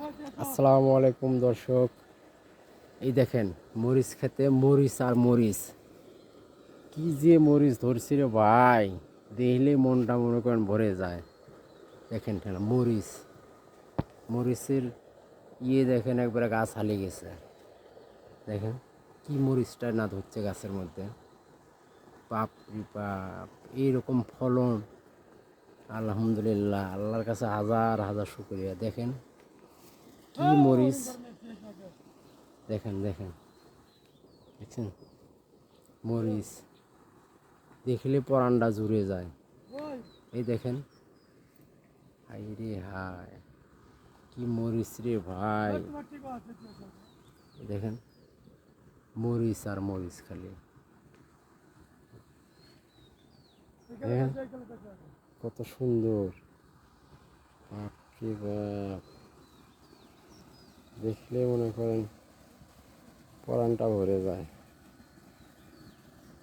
আসসালামু আলাইকুম দর্শক, এই দেখেন মরিচ খেতে মরিচ আর মরিচ, কি যে মরিচ ধরছি রে ভাই, দেখলে মনটা মনে করেন ভরে যায়। দেখেন কেন মরিচ, মরিচের দেখেন একবারে গাছ হারিয়ে গেছে। দেখেন কি মরিচটা না ধরছে গাছের মধ্যে, বাপ রে বাপ, এইরকম ফলন আলহামদুলিল্লাহ, আল্লাহর কাছে হাজার হাজার শুকরিয়া। দেখেন কি মরিচ, দেখেন দেখেন দেখছেন মরিচ, দেখলে পরানটা জুড়ে যায়। এই দেখেন, হাই রে হাই, কি মরিচ রে ভাই। দেখেন মরিচ আর মরিচ, খালি দেখেন কত সুন্দর, বাপ রে বাপ, দেখলে মনে করেন পরানটা ভরে যায়।